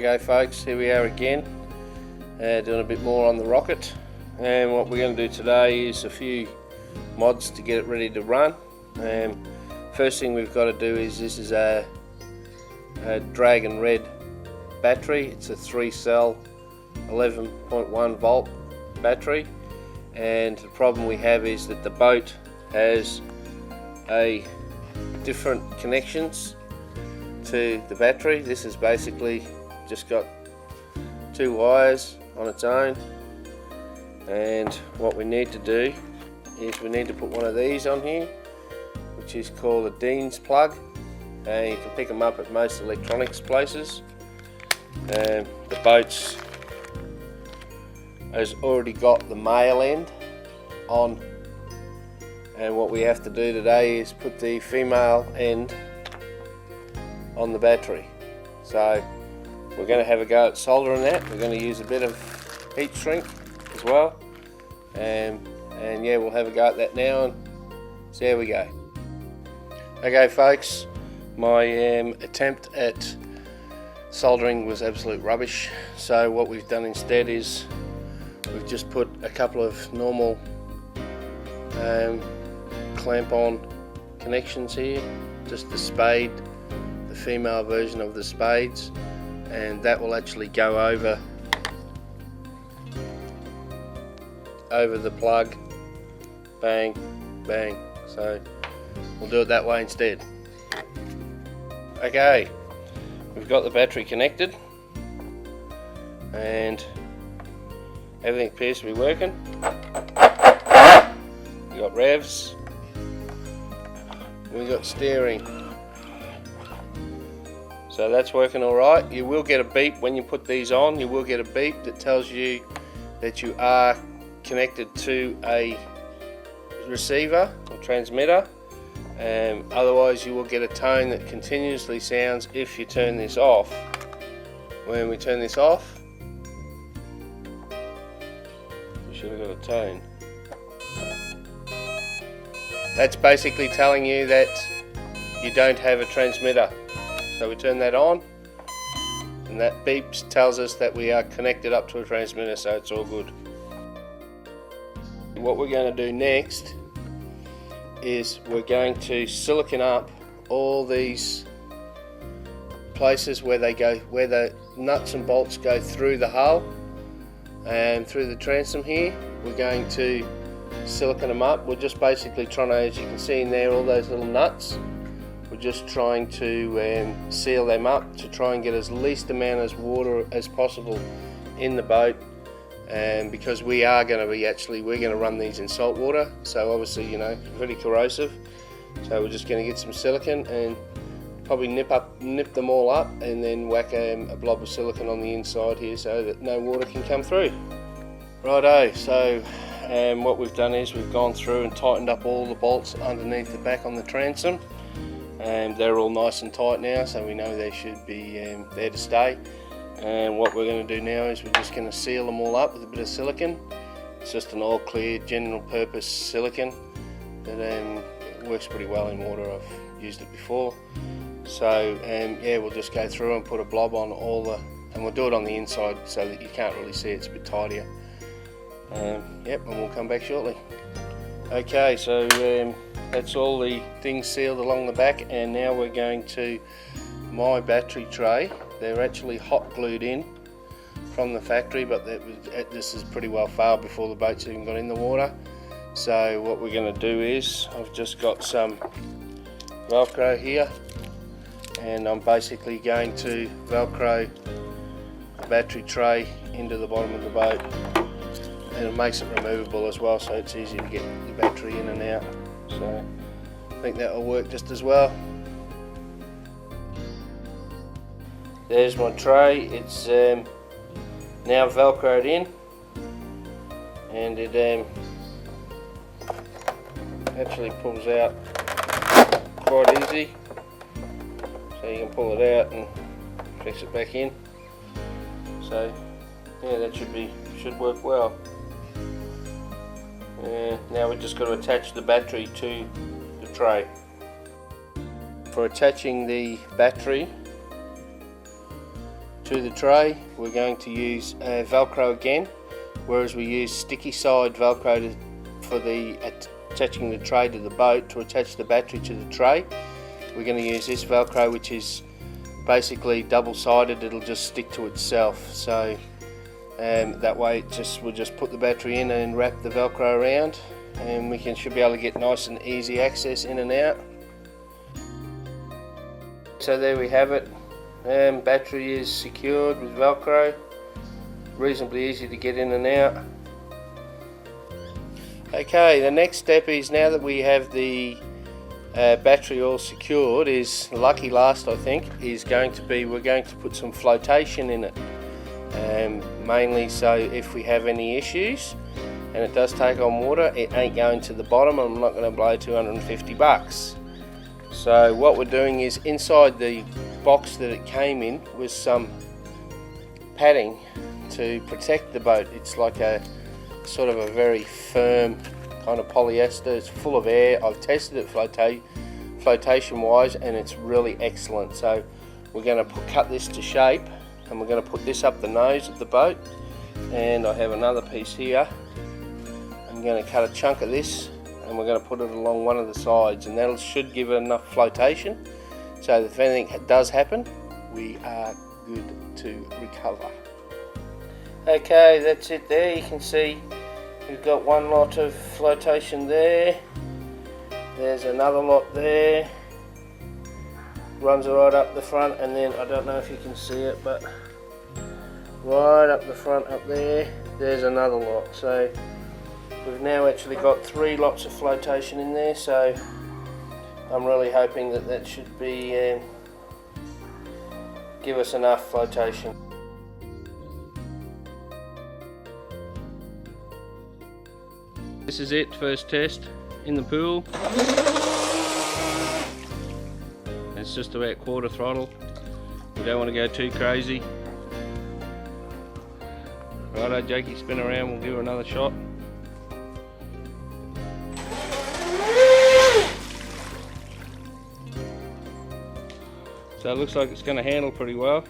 Okay folks, here we are again, doing a bit more on the rocket, and what we're going to do today is a few mods to get it ready to run. First thing we've got to do is, this is a Dragon Red battery. It's a 3-cell 11.1 volt battery, and the problem we have is that the boat has different connections to the battery. This is basically just got 2 wires on its own, and what we need to do is we need to put one of these on here, which is called a Dean's plug, and you can pick them up at most electronics places. The boat's has already got the male end on, and what we have to do today is put the female end on the battery. So we're going to have a go at soldering that. We're going to use a bit of heat shrink as well, and yeah, we'll have a go at that now and see how we go. Okay folks, my attempt at soldering was absolute rubbish, so what we've done instead is we've just put a couple of normal clamp on connections here, just the spade, the female version of the spades, and that will actually go over the plug. Bang, bang. So we'll do it that way instead. Okay, we've got the battery connected and everything appears to be working. We got revs, we got steering, so that's working all right. You will get a beep when you put these on. You will get a beep that tells you that you are connected to a receiver or transmitter. Otherwise you will get a tone that continuously sounds if you turn this off. When we turn this off, we should have got a tone. That's basically telling you that you don't have a transmitter. So we turn that on, and that beeps tells us that we are connected up to a transmitter, so it's all good. What we're going to do next is we're going to silicon up all these places where the nuts and bolts go through the hull and through the transom here. We're going to silicon them up. We're just basically trying to, as you can see in there, all those little nuts, we're just trying to seal them up to try and get as least amount of water as possible in the boat. And because we are going to we're going to run these in salt water, so obviously, you know, pretty corrosive. So we're just going to get some silicone and probably nip them all up, and then whack a blob of silicone on the inside here so that no water can come through. Righto, so what we've done is we've gone through and tightened up all the bolts underneath the back on the transom, and they're all nice and tight now, so we know they should be there to stay. And what we're going to do now is we're just going to seal them all up with a bit of silicone. It's just an all clear general purpose silicone that works pretty well in water. I've used it before. So yeah, we'll just go through and put a blob on all the, and we'll do it on the inside so that you can't really see it, it's a bit tidier. Yep, and we'll come back shortly. Okay, so that's all the things sealed along the back, and now we're going to my battery tray. They're actually hot glued in from the factory, but this is pretty well failed before the boat's even got in the water. So what we're going to do is, I've just got some Velcro here, and I'm basically going to Velcro the battery tray into the bottom of the boat, and it makes it removable as well, so it's easy to get the battery in and out. So I think that will work just as well. There's my tray. It's now Velcroed in, and it actually pulls out quite easy, so you can pull it out and fix it back in. So yeah, that should work well. Now we've just got to attach the battery to the tray. For attaching the battery to the tray. We're going to use Velcro again, whereas we use sticky side Velcro for the attaching the tray to the boat to attach the battery to the tray. We're going to use this Velcro, which is basically double-sided. It'll just stick to itself, so that way we'll just put the battery in and wrap the Velcro around, and we should be able to get nice and easy access in and out. So there we have it. Battery is secured with Velcro, reasonably easy to get in and out. Okay, the next step is, now that we have the battery all secured, is lucky last I think, is going to be we're going to put some flotation in it, mainly so if we have any issues and it does take on water, it ain't going to the bottom. I'm not going to blow 250 bucks. So what we're doing is, inside the box that it came in was some padding to protect the boat. It's like a sort of a very firm kind of polyester. It's full of air. I've tested it flotation wise, and it's really excellent. So we're going to cut this to shape, and we're going to put this up the nose of the boat, and I have another piece here. I'm going to cut a chunk of this, and we're going to put it along one of the sides, and that should give it enough flotation so that if anything does happen, we are good to recover. Okay, that's it there. You can see we've got one lot of flotation there. There's another lot there. Runs right up the front, and then I don't know if you can see it, but right up the front up there, there's another lot. So we've now actually got 3 lots of flotation in there, so I'm really hoping that that should be give us enough flotation. This is it, first test in the pool. It's just about quarter throttle. We don't want to go too crazy. Righto, Jakey, spin around, we'll give her another shot. So it looks like it's going to handle pretty well.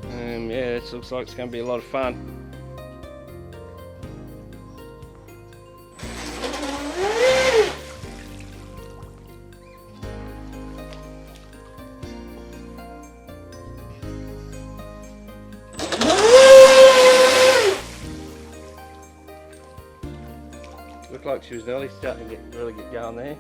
Yeah, this looks like it's going to be a lot of fun. Looked like she was nearly starting to really get going there.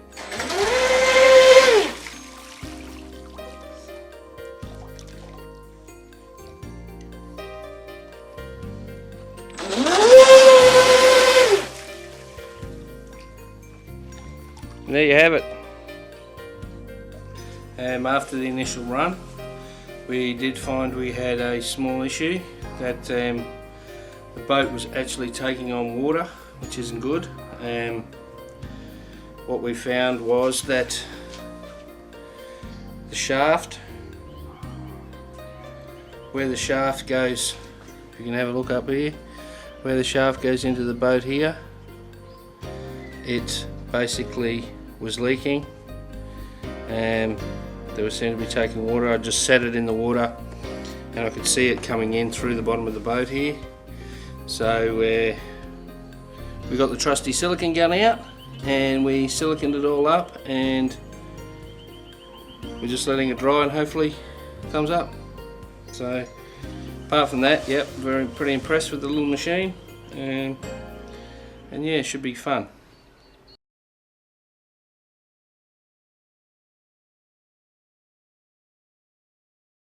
And there you have it. After the initial run, we did find we had a small issue, that the boat was actually taking on water, which isn't good. What we found was that the shaft, where the shaft goes, if you can have a look up here, where the shaft goes into the boat here, it basically was leaking, and there was seemed to be taking water. I just set it in the water and I could see it coming in through the bottom of the boat here. So we got the trusty silicone gun out and we siliconed it all up, and we're just letting it dry and hopefully it comes up. So apart from that, yep, pretty impressed with the little machine, and yeah, it should be fun.